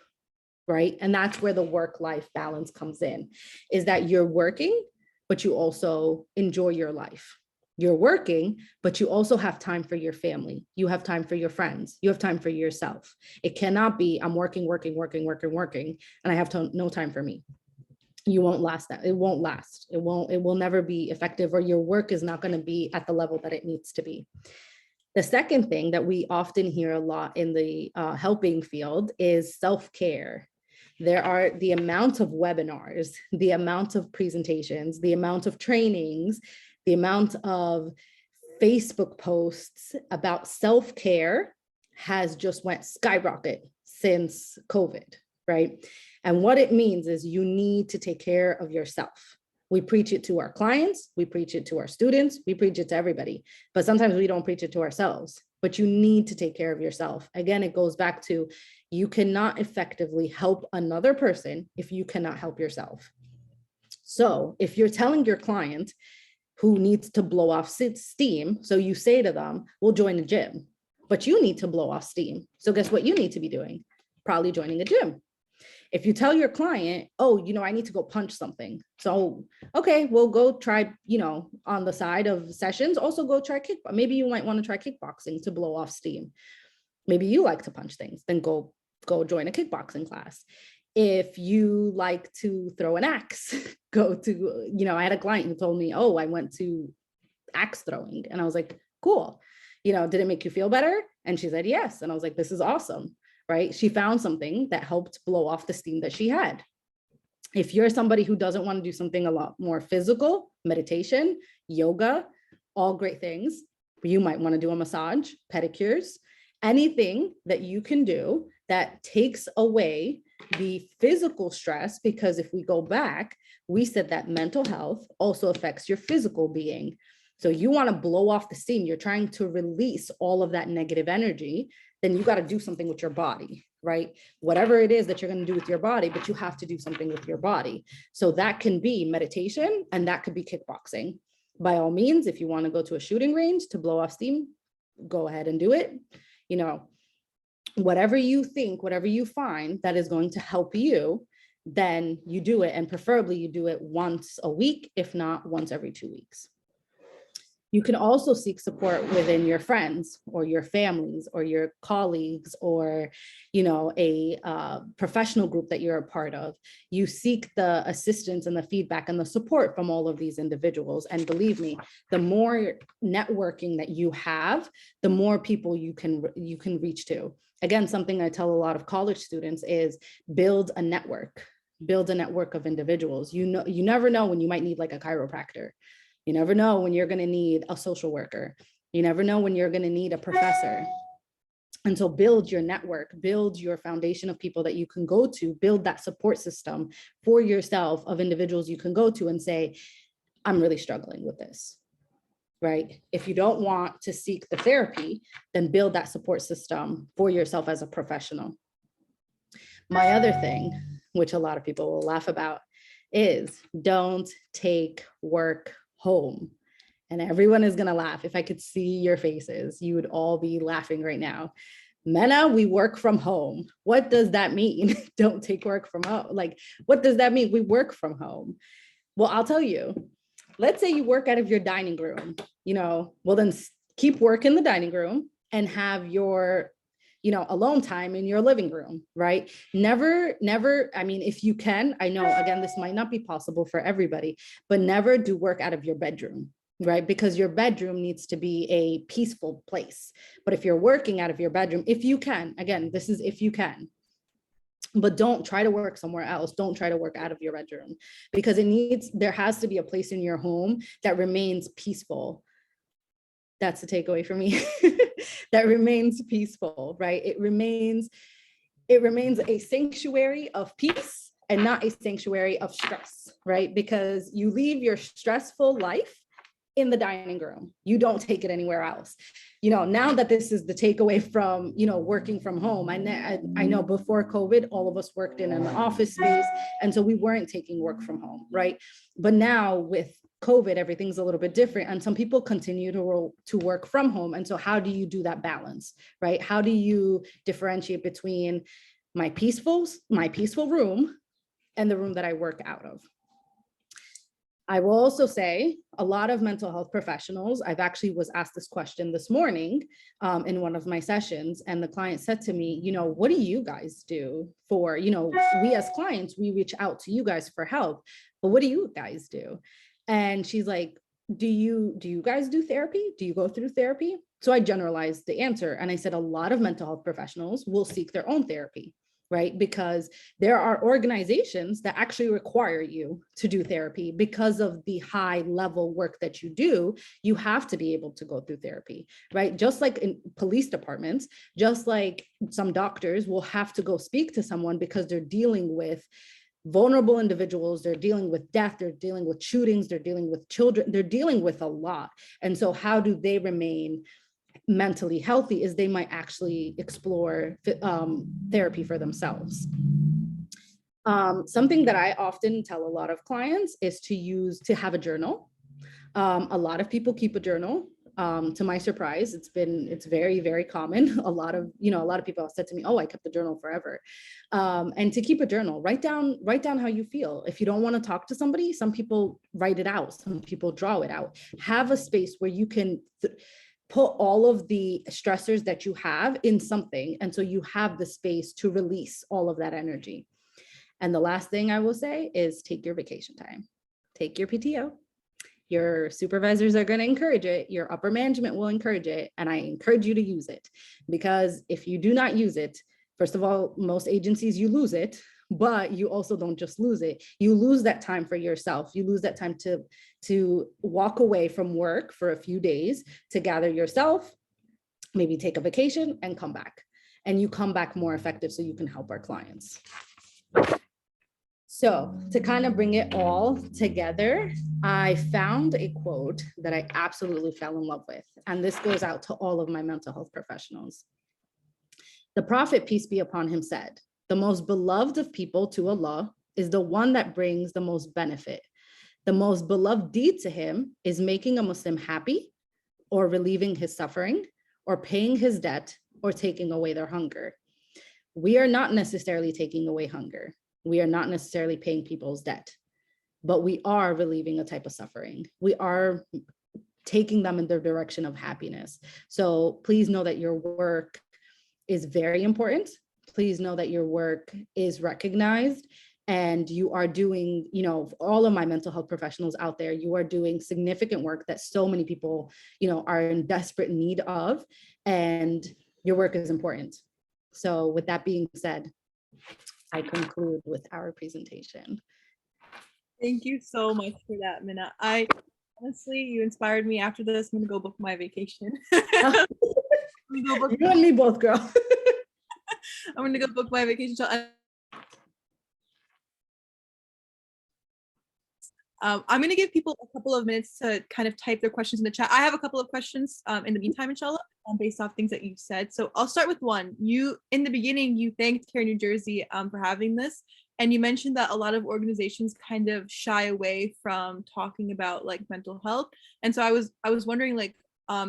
right? And that's where the work-life balance comes in, is that you're working, but you also enjoy your life. You're working, but you also have time for your family. You have time for your friends. You have time for yourself. It cannot be, I'm working, and I have no time for me. You won't last that. It won't last. It will never be effective, or your work is not going to be at the level that it needs to be. The second thing that we often hear a lot in the helping field is self-care. There are the amount of webinars, the amount of presentations, the amount of trainings, the amount of Facebook posts about self-care has just went skyrocket since COVID, right? And what it means is you need to take care of yourself. We preach it to our clients, we preach it to our students, we preach it to everybody, but sometimes we don't preach it to ourselves. But you need to take care of yourself. Again, it goes back to, you cannot effectively help another person if you cannot help yourself. So if you're telling your client who needs to blow off steam, so you say to them, we'll join a gym, but you need to blow off steam. So guess what you need to be doing? Probably joining a gym. If you tell your client, oh, I need to go punch something. So, okay, we'll go try, on the side of sessions, also go try kickboxing. Maybe you might want to try kickboxing to blow off steam. Maybe you like to punch things, then go join a kickboxing class. If you like to throw an axe, go to, I had a client who told me, oh, I went to axe throwing. And I was like, cool. Did it make you feel better? And she said, yes. And I was like, this is awesome. Right? She found something that helped blow off the steam that she had. If you're somebody who doesn't want to do something a lot more physical, meditation, yoga, all great things, you might want to do a massage, pedicures, anything that you can do that takes away the physical stress, because if we go back, we said that mental health also affects your physical being. So you want to blow off the steam, you're trying to release all of that negative energy, then you got to do something with your body, right? Whatever it is that you're going to do with your body, but you have to do something with your body. So that can be meditation and that could be kickboxing. By all means, if you want to go to a shooting range to blow off steam, go ahead and do it. You know, whatever you think, whatever you find that is going to help you, then you do it. And preferably you do it once a week, if not once every 2 weeks. You can also seek support within your friends or your families or your colleagues or, you know, a professional group that you're a part of. You seek the assistance and the feedback and the support from all of these individuals. And believe me, the more networking that you have, the more people you can reach to. Again, something I tell a lot of college students is build a network of individuals. You never know when you might need like a chiropractor. You never know when you're going to need a social worker. You never know when you're going to need a professor. And so build your network, build your foundation of people that you can go to, build that support system for yourself of individuals you can go to and say, I'm really struggling with this, right? If you don't want to seek the therapy, then build that support system for yourself as a professional. My other thing, which a lot of people will laugh about, is don't take work home. And everyone is going to laugh. If I could see your faces, you would all be laughing right now. Mena, we work from home. What does that mean? Don't take work from home. Like, what does that mean? We work from home. Well, I'll tell you, let's say you work out of your dining room, you know, well, then keep work in the dining room and have your, you know, alone time in your living room, right? Never, I mean, if you can, I know, again, this might not be possible for everybody, but never do work out of your bedroom, right? Because your bedroom needs to be a peaceful place. But if you're working out of your bedroom, if you can, again, this is if you can, but don't try to work somewhere else. Don't try to work out of your bedroom, because there has to be a place in your home that remains peaceful. That's the takeaway for me. That remains peaceful, right? It remains a sanctuary of peace and not a sanctuary of stress, right? Because you leave your stressful life in the dining room. You don't take it anywhere else. You know, now that this is the takeaway from, you know, working from home, I know before COVID, all of us worked in an office space. And so we weren't taking work from home, right? But now with COVID, everything's a little bit different. And some people continue to work from home. And so how do you do that balance, right? How do you differentiate between my peaceful room and the room that I work out of? I will also say a lot of mental health professionals, I've actually was asked this question this morning in one of my sessions, and the client said to me, you know, what do you guys do for, you know, we as clients, we reach out to you guys for help, but what do you guys do? And she's like, do you guys do therapy? Do you go through therapy? So I generalized the answer. And I said, a lot of mental health professionals will seek their own therapy, right? Because there are organizations that actually require you to do therapy because of the high level work that you do. You have to be able to go through therapy, right? Just like in police departments, just like some doctors will have to go speak to someone because they're dealing with vulnerable individuals, they're dealing with death, they're dealing with shootings, they're dealing with children, they're dealing with a lot. And so how do they remain mentally healthy is they might actually explore therapy for themselves. Something that I often tell a lot of clients is to have a journal. A lot of people keep a journal. To my surprise, it's very, very common. A lot of people have said to me, oh, I kept the journal forever. And to keep a journal, write down how you feel. If you don't want to talk to somebody, some people write it out, some people draw it out. Have a space where you can put all of the stressors that you have in something. And so you have the space to release all of that energy. And the last thing I will say is take your vacation time, take your PTO. Your supervisors are going to encourage it. Your upper management will encourage it. And I encourage you to use it, because if you do not use it, first of all, most agencies, you lose it. but you also don't just lose it. You lose that time for yourself. You lose that time to walk away from work for a few days to gather yourself, maybe take a vacation and come back. And you come back more effective so you can help our clients. So to kind of bring it all together, I found a quote that I absolutely fell in love with. And this goes out to all of my mental health professionals. The Prophet, peace be upon him, said, "The most beloved of people to Allah is the one that brings the most benefit. The most beloved deed to him is making a Muslim happy, or relieving his suffering, or paying his debt, or taking away their hunger." We are not necessarily taking away hunger. We are not necessarily paying people's debt, but we are relieving a type of suffering. We are taking them in the direction of happiness. So please know that your work is very important. Please know that your work is recognized, and you are doing, all of my mental health professionals out there, you are doing significant work that so many people, are in desperate need of, and your work is important. So with that being said, I conclude with our presentation. Thank you so much for that, Mena. Honestly, you inspired me. After this, I'm gonna go book my vacation. You and me both, girl. I'm gonna go book my vacation. I'm gonna give people a couple of minutes to kind of type their questions in the chat. I have a couple of questions in the meantime, inshallah, based off things that you've said. So I'll start with one. You, in the beginning, you thanked CAIR-New Jersey for having this, and you mentioned that a lot of organizations kind of shy away from talking about like mental health. And so I was wondering, like,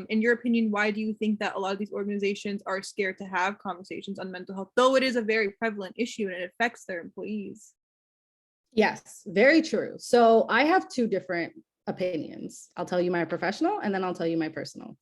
in your opinion, why do you think that a lot of these organizations are scared to have conversations on mental health, though it is a very prevalent issue and it affects their employees? Yes, very true. So I have two different opinions. I'll tell you my professional, and then I'll tell you my personal.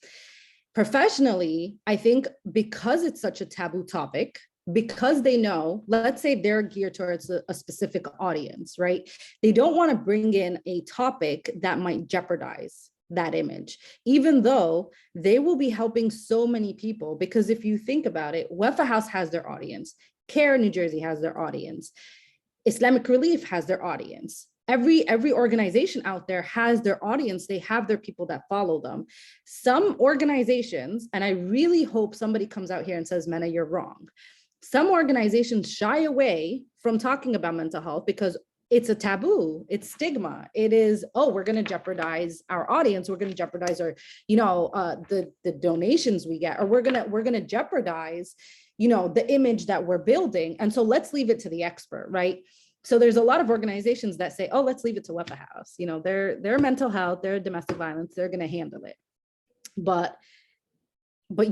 Professionally, I think because it's such a taboo topic, because they know, let's say they're geared towards a specific audience, right? They don't want to bring in a topic that might jeopardize that image, even though they will be helping so many people. Because if you think about it, Wafa House has their audience, CAIR-New Jersey has their audience, Islamic Relief has their audience. Every organization out there has their audience. They have their people that follow them. Some organizations, and I really hope somebody comes out here and says, Mena, you're wrong. Some organizations shy away from talking about mental health because it's a taboo, it's stigma. It is, oh, we're going to jeopardize our audience. We're going to jeopardize our, the donations we get, or we're going to jeopardize, the image that we're building. And so let's leave it to the expert, right? So there's a lot of organizations that say, oh, let's leave it to Wafa House. Their mental health, their domestic violence, they're going to handle it. But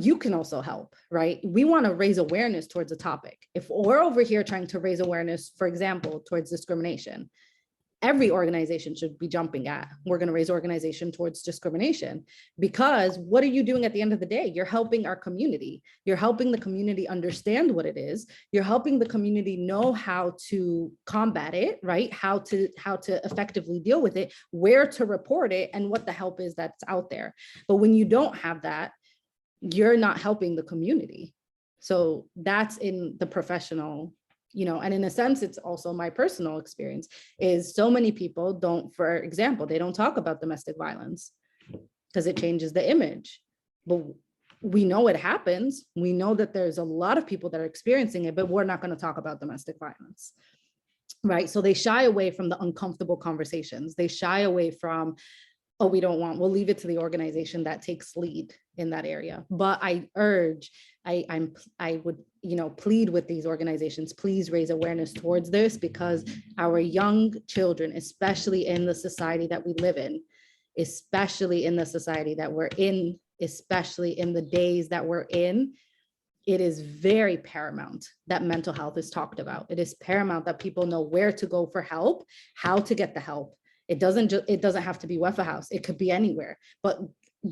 you can also help, right? We want to raise awareness towards a topic. If we're over here trying to raise awareness, for example, towards discrimination, every organization should be jumping at, we're going to raise organization towards discrimination, because what are you doing at the end of the day? You're helping our community. You're helping the community understand what it is. You're helping the community know how to combat it, right? How to effectively deal with it, where to report it, and what the help is that's out there. But when you don't have that, you're not helping the community. So that's in the professional, and in a sense, it's also my personal experience, is so many people don't, for example, they don't talk about domestic violence because it changes the image. But we know it happens. We know that there's a lot of people that are experiencing it, but we're not going to talk about domestic violence, right? So they shy away from the uncomfortable conversations. They shy away from, oh, we'll leave it to the organization that takes lead in that area. But I urge, I would, plead with these organizations, please raise awareness towards this, because our young children, especially in the society that we live in, especially in the society that we're in, especially in the days that we're in, it is very paramount that mental health is talked about. It is paramount that people know where to go for help, how to get the help. It doesn't have to be Wafa House. It could be anywhere, but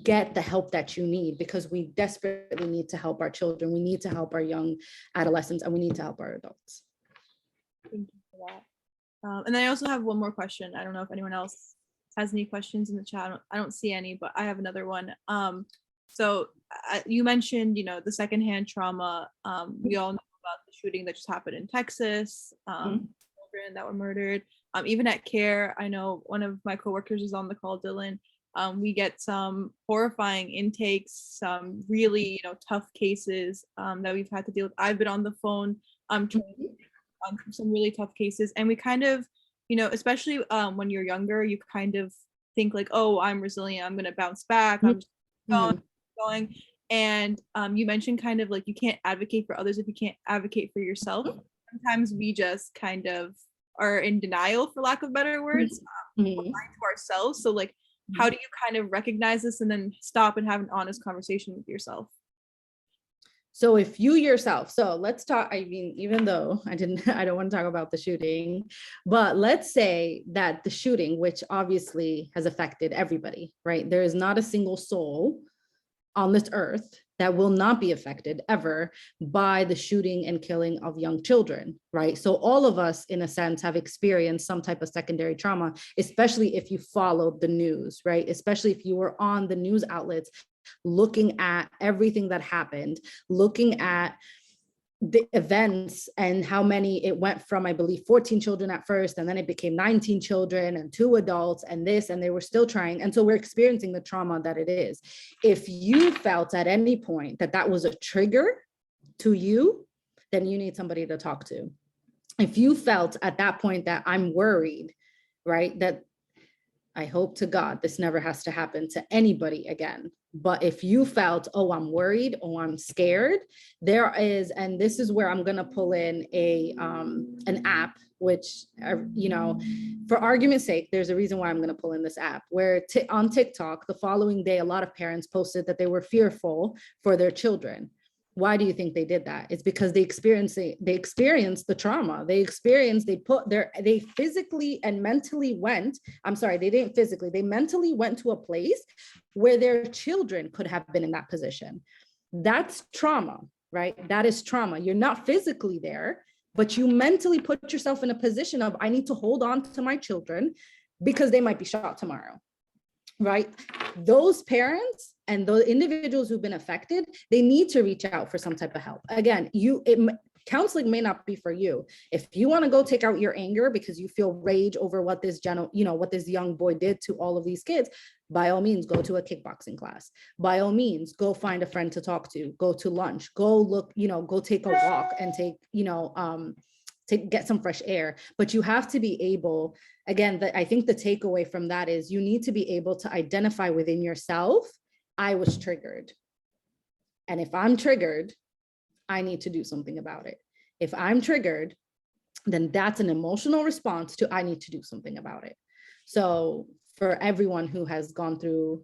get the help that you need, because we desperately need to help our children. We need to help our young adolescents, and we need to help our adults. Thank you for that. And then I also have one more question. I don't know if anyone else has any questions in the chat. I don't see any, but I have another one. So you mentioned, the secondhand trauma. We all know about the shooting that just happened in Texas, Mhm. children that were murdered. Even at CAIR, I know one of my coworkers is on the call, Dylan. We get some horrifying intakes, some really, tough cases that we've had to deal with. I've been on the phone on some really tough cases, and we kind of, especially when you're younger, you kind of think like, oh, I'm resilient, I'm gonna bounce back, I'm just going. And you mentioned kind of like you can't advocate for others if you can't advocate for yourself. Sometimes we just kind of are in denial, for lack of better words, lying to ourselves. So like, how do you kind of recognize this and then stop and have an honest conversation with yourself? So if you yourself, so let's talk, I mean, even though I don't want to talk about the shooting, but let's say that the shooting, which obviously has affected everybody, right? There is not a single soul on this earth that will not be affected ever by the shooting and killing of young children, right? So all of us, in a sense, have experienced some type of secondary trauma, especially if you followed the news, right? Especially if you were on the news outlets, looking at everything that happened, looking at the events and how many it went from, I believe, 14 children at first, and then it became 19 children and 2 adults and this, and they were still trying. And so we're experiencing the trauma that it is. If you felt at any point that that was a trigger to you, then you need somebody to talk to. If you felt at that point that I'm worried, right, that I hope to God this never has to happen to anybody again. But if you felt, oh, I'm worried, oh, I'm scared, there is, and this is where I'm gonna pull in an app, which, for argument's sake, there's a reason why I'm gonna pull in this app, where on TikTok, the following day, a lot of parents posted that they were fearful for their children. Why do you think they did that? It's because they experienced the trauma. They physically and mentally went, they didn't physically, they mentally went to a place where their children could have been in that position. That's trauma, right? That is trauma. You're not physically there, but you mentally put yourself in a position of, I need to hold on to my children because they might be shot tomorrow, right? Those parents and those individuals who've been affected, they need to reach out for some type of help. Again, counseling may not be for you. If you want to go take out your anger because you feel rage over what this young boy did to all of these kids, by all means, go to a kickboxing class. By all means, go find a friend to talk to, go to lunch, go look, go take a walk and to get some fresh air. But you have to be able, again, I think the takeaway from that is you need to be able to identify within yourself, I was triggered. And if I'm triggered, I need to do something about it. If I'm triggered, then that's an emotional response to I need to do something about it. So for everyone who has gone through,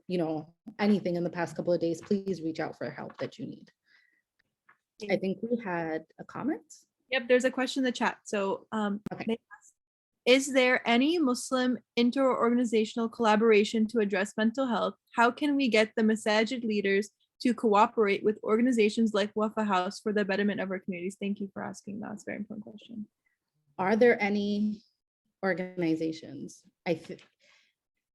anything in the past couple of days, please reach out for help that you need. I think we had a comment. Yep, there's a question in the chat. So Okay. Is there any Muslim inter-organizational collaboration to address mental health? How can we get the Masajid leaders to cooperate with organizations like Wafa House for the betterment of our communities? Thank you for asking that. It's a very important question. Are there any organizations?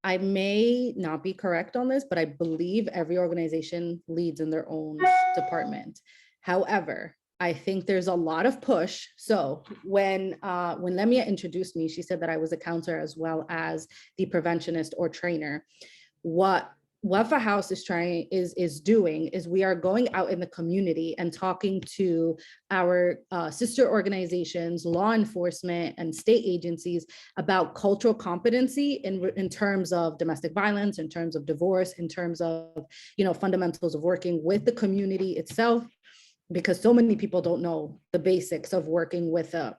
I may not be correct on this, but I believe every organization leads in their own department. However, I think there's a lot of push. So when Lemia introduced me, she said that I was a counselor as well as the preventionist or trainer. What Wafa House is doing is we are going out in the community and talking to our sister organizations, law enforcement, and state agencies about cultural competency in terms of domestic violence, in terms of divorce, in terms of fundamentals of working with the community itself, because so many people don't know the basics of working with a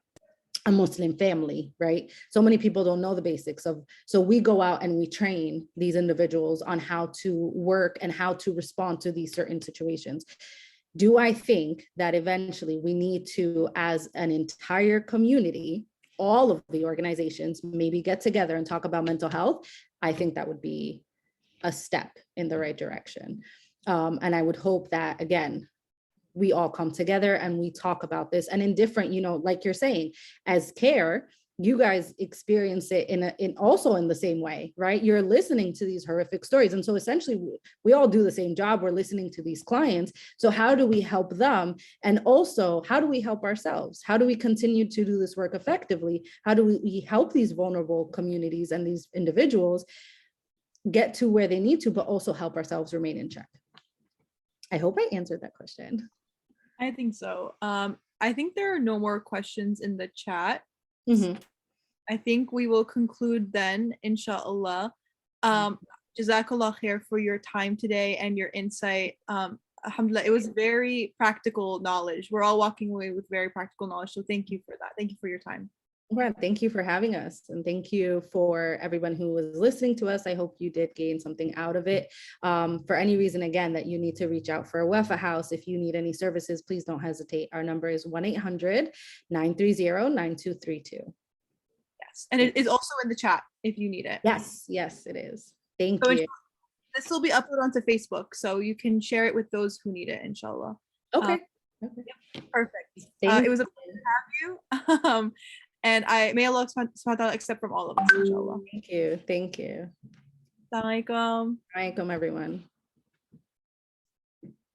Muslim family, right? So many people don't know the basics of, so we go out and we train these individuals on how to work and how to respond to these certain situations. Do I think that eventually we need to, as an entire community, all of the organizations maybe get together and talk about mental health? I think that would be a step in the right direction. And I would hope that, again, we all come together and we talk about this. And in different, like you're saying, as CAIR, you guys experience it in also in the same way, right? You're listening to these horrific stories. And so essentially we all do the same job. We're listening to these clients. So how do we help them? And also, how do we help ourselves? How do we continue to do this work effectively? How do we help these vulnerable communities and these individuals get to where they need to, but also help ourselves remain in check? I hope I answered that question. I think so. I think there are no more questions in the chat. Mm-hmm. I think we will conclude then, inshallah. Jazakallah khair for your time today and your insight. Alhamdulillah, it was very practical knowledge. We're all walking away with very practical knowledge. So thank you for that. Thank you for your time. Well, thank you for having us. And thank you for everyone who was listening to us. I hope you did gain something out of it. For any reason, again, that you need to reach out for a Wafa House, if you need any services, please don't hesitate. Our number is 1-800-930-9232. Yes. And it is also in the chat if you need it. Yes, yes, it is. Thank you. This will be uploaded onto Facebook, so you can share it with those who need it, inshallah. Okay. Yep, perfect. It was a pleasure to have you. And may Allah subhanahu wa ta'ala accept from all of us, inshallah. Thank you. Thank you. Assalamu alaikum. Alaikum, everyone.